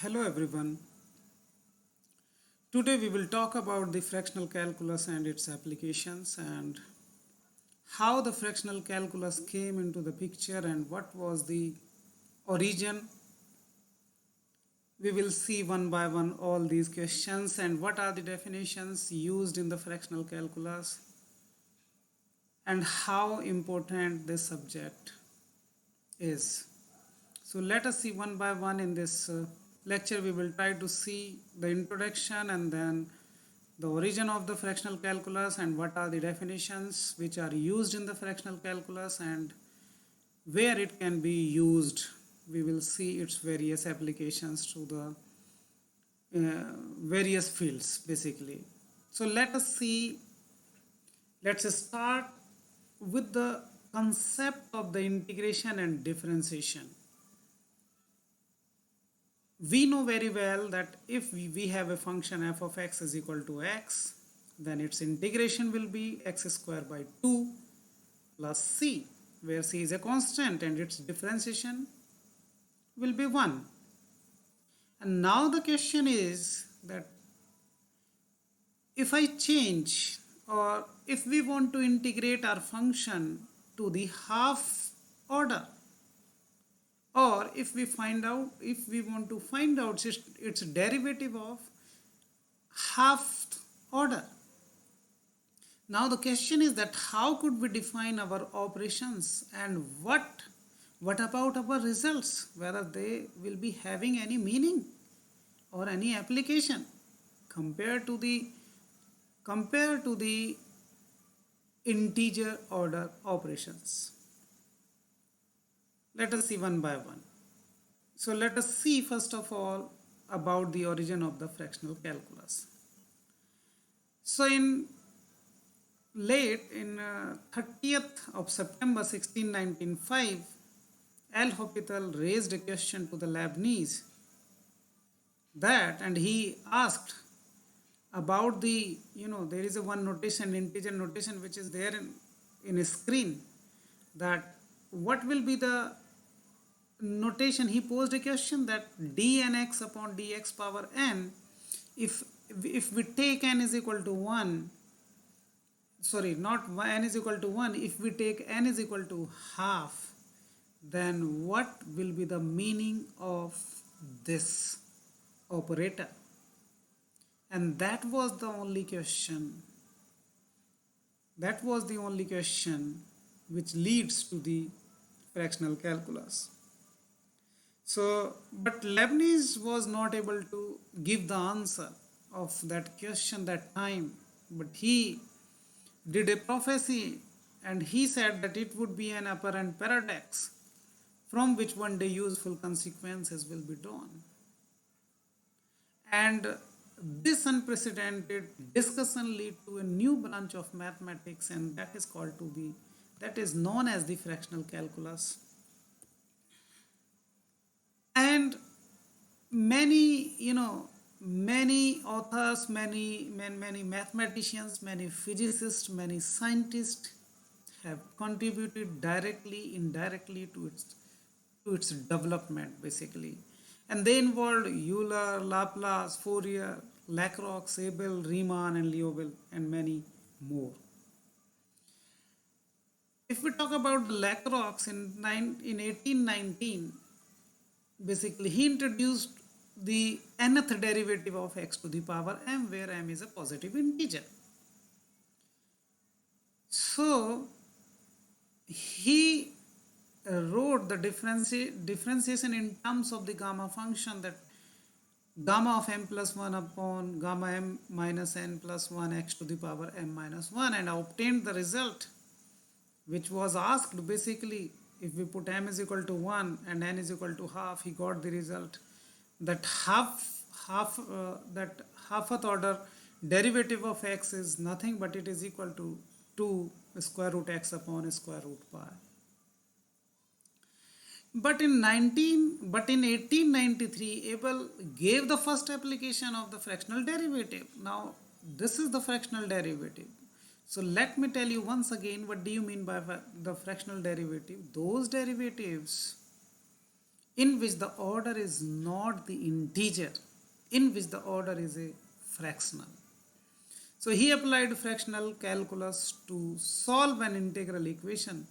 Hello everyone. Today we will talk about the fractional calculus and its applications and how the fractional calculus came into the picture and what was the origin. We will see one by one all these questions and what are the definitions used in the fractional calculus and how important this subject is. So let us see one by one in this lecture. We will try to see the introduction and then the origin of the fractional calculus and what are the definitions which are used in the fractional calculus and where it can be used. We will see its various applications to the various fields basically. So let's start with the concept of the integration and differentiation. We know very well that if we have a function f of x is equal to x, then its integration will be x square by 2 plus c, where c is a constant and its differentiation will be 1. And now the question is that if I change, or if we want to integrate our function to the half order, or if we want to find out its derivative of half order. Now the question is that how could we define our operations and what about our results, whether they will be having any meaning or any application compared to the integer order operations. Let us see one by one. So let us see first of all about the origin of the fractional calculus. So in 30th of September 1695, L'Hopital raised a question to the Leibniz and he asked about there is a one notation, integer notation, which is there in a screen, that what will be the notation. He posed a question that dnx upon dx power n, if we take n is equal to 1, sorry, not n is equal to 1, if we take n is equal to half, then what will be the meaning of this operator? And that was the only question which leads to the fractional calculus. So, but Leibniz was not able to give the answer of that question that time, but he did a prophecy and he said that it would be an apparent paradox from which one day useful consequences will be drawn. And this unprecedented discussion led to a new branch of mathematics, and that is known as the fractional calculus. And many authors, many mathematicians, many physicists, many scientists have contributed directly, indirectly to its development basically. And they involved Euler, Laplace, Fourier, Lacroix, Abel, Riemann and Liouville and many more. If we talk about Lacroix in 1819, basically he introduced the nth derivative of x to the power m, where m is a positive integer. So he wrote the differentiation in terms of the gamma function, that gamma of m plus 1 upon gamma m minus n plus 1 x to the power m minus 1, and obtained the result which was asked. Basically, if we put m is equal to 1 and n is equal to half, he got the result that halfth order derivative of x is nothing but it is equal to 2 square root x upon square root pi. But in 1893, Abel gave the first application of the fractional derivative. Now, this is the fractional derivative. So let me tell you once again, what do you mean by the fractional derivative? Those derivatives in which the order is not the integer, in which the order is a fractional. So he applied fractional calculus to solve an integral equation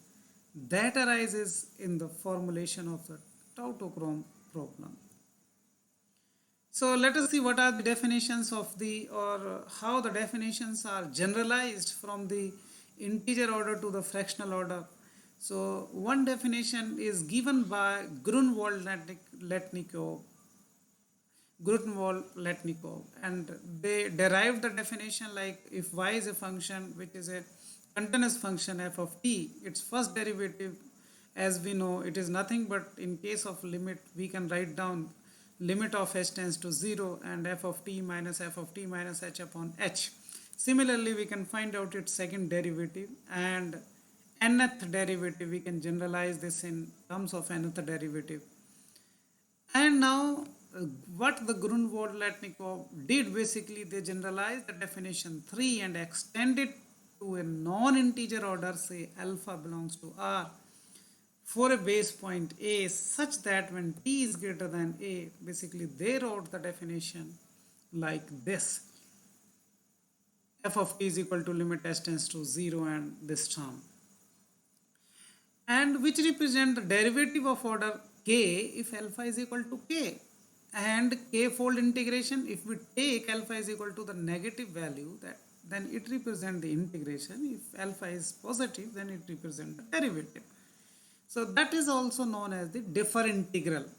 that arises in the formulation of the tautochrome problem. So let us see what are the definitions of the, or how the definitions are generalized from the integer order to the fractional order. So one definition is given by Grunwald-Letnikov, and they derived the definition like if y is a function which is a continuous function f of t, its first derivative, as we know, it is nothing but, in case of limit, we can write down limit of h tends to 0 and f of t minus h upon h. Similarly, we can find out its second derivative, and nth derivative, we can generalize this in terms of nth derivative. And now what the Grunwald-Letnikov did, basically they generalized the definition 3 and extended to a non-integer order, say alpha belongs to R, for a base point A, such that when t is greater than A, basically they wrote the definition like this: f of t is equal to limit h tends to 0 and this term, and which represent the derivative of order k if alpha is equal to k, and k-fold integration, if we take alpha is equal to the negative value, that then it represents the integration. If alpha is positive, then it represents the derivative. So that is also known as the differintegral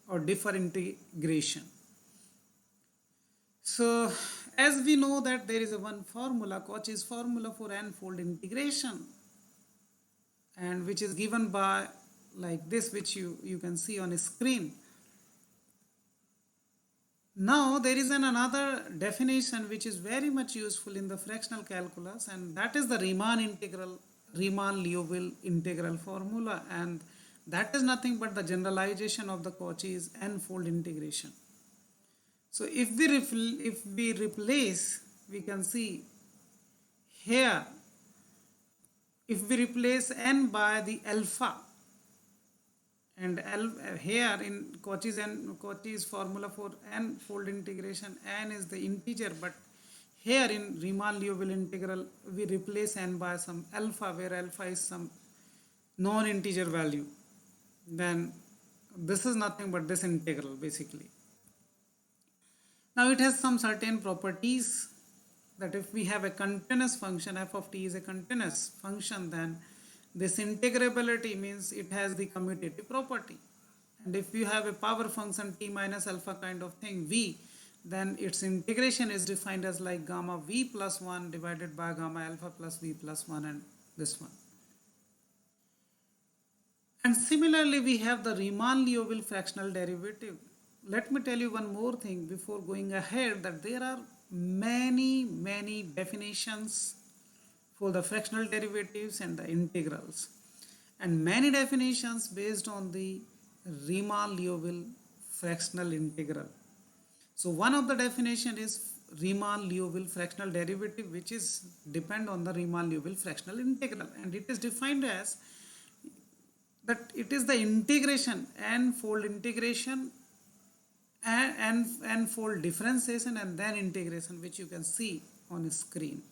or differintegration. So as we know that there is a one formula, Cauchy's formula for n-fold integration, and which is given by like this, which you can see on a screen. Now there is another definition which is very much useful in the fractional calculus, and that is the Riemann-Liouville integral formula, and that is nothing but the generalization of the Cauchy's n-fold integration. So if we replace, we can see here, if we replace n by the alpha, and here in Cauchy's formula for n-fold integration, n is the integer, but here in Riemann-Liouville integral, we replace n by some alpha, where alpha is some non-integer value. Then this is nothing but this integral, basically. Now it has some certain properties, that if we have a continuous function, f of t is a continuous function, then this integrability means it has the commutative property. And if you have a power function t minus alpha kind of thing, v, then its integration is defined as like gamma v plus 1 divided by gamma alpha plus v plus 1, and this one. And similarly, we have the Riemann-Liouville fractional derivative. Let me tell you one more thing before going ahead, that there are many definitions for the fractional derivatives and the integrals, and many definitions based on the Riemann-Liouville fractional integral. So one of the definition is Riemann-Liouville fractional derivative, which is depend on the Riemann-Liouville fractional integral, and it is defined as that it is the integration, n-fold integration, and n-fold differentiation, and then integration, which you can see on the screen.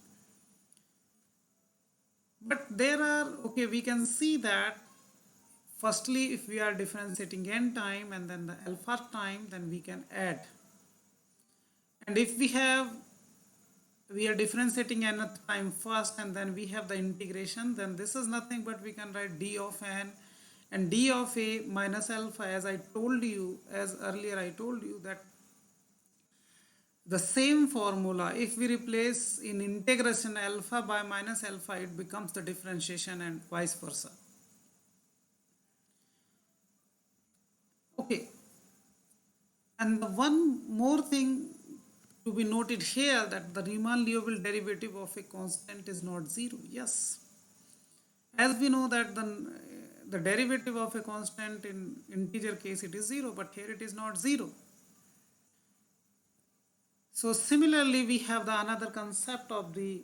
But there are, okay, we can see that firstly, if we are differentiating n time and then the alpha time, then we can add. And if we are differentiating nth time first and then we have the integration, then this is nothing but we can write d of n and d of a minus alpha, as earlier I told you that the same formula, if we replace in integration alpha by minus alpha, it becomes the differentiation, and vice versa. Okay, and the one more thing to be noted here, that the Riemann-Liouville derivative of a constant is not 0. Yes, as we know that the derivative of a constant in integer case it is 0, but here it is not 0. So similarly, we have the another concept of the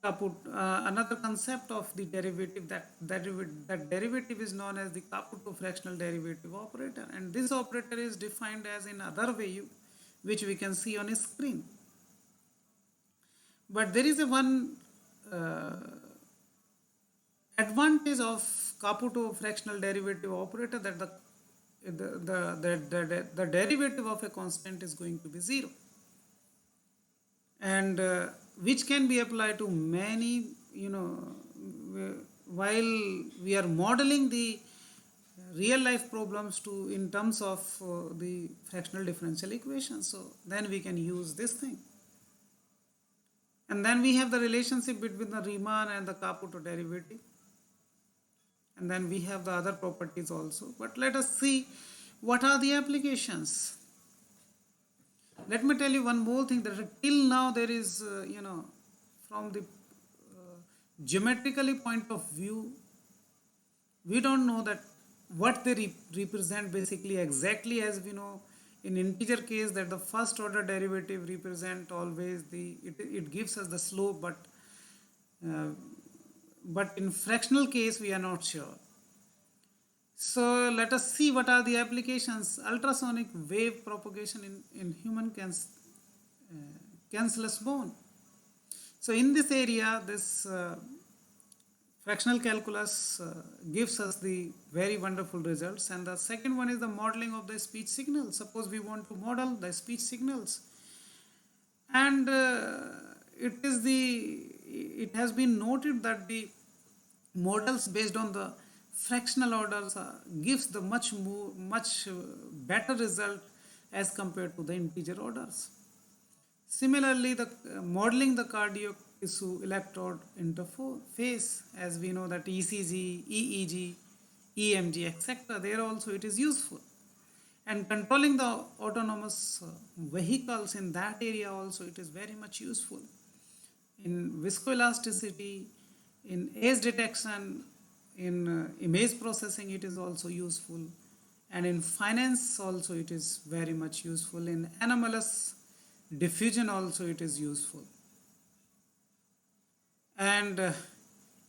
Another concept of the derivative, that derivative is known as the Caputo fractional derivative operator, and this operator is defined as in other way, which we can see on a screen. But there is a one uh, advantage of Caputo fractional derivative operator, that the derivative of a constant is going to be zero, and which can be applied to many, while we are modeling the real life problems to in terms of the fractional differential equation. So then we can use this thing. And then we have the relationship between the Riemann and the Caputo derivative. And then we have the other properties also. But let us see what are the applications. Let me tell you one more thing, that till now there is, from the geometrically point of view, we don't know that what they represent basically exactly, as we know in integer case that the first order derivative represent always it gives us the slope, uh, but in fractional case we are not sure. So let us see what are the applications. Ultrasonic wave propagation in human cancellous bone. So in this area, this fractional calculus gives us the very wonderful results. And the second one is the modeling of the speech signals. Suppose we want to model the speech signals, and it has been noted that the models based on the fractional orders gives the much better result as compared to the integer orders. Similarly, the modeling the cardiac tissue electrode interface, as we know that ECG, EEG, EMG, etc., there also it is useful. And controlling the autonomous vehicles in that area also it is very much useful. In viscoelasticity, in age detection, in image processing it is also useful, and in finance also it is very much useful. In anomalous diffusion also it is useful, and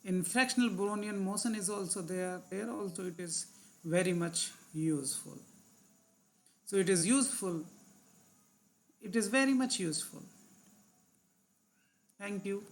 in fractional Brownian motion is also there also it is very much useful. So it is useful, it is very much useful. Thank you.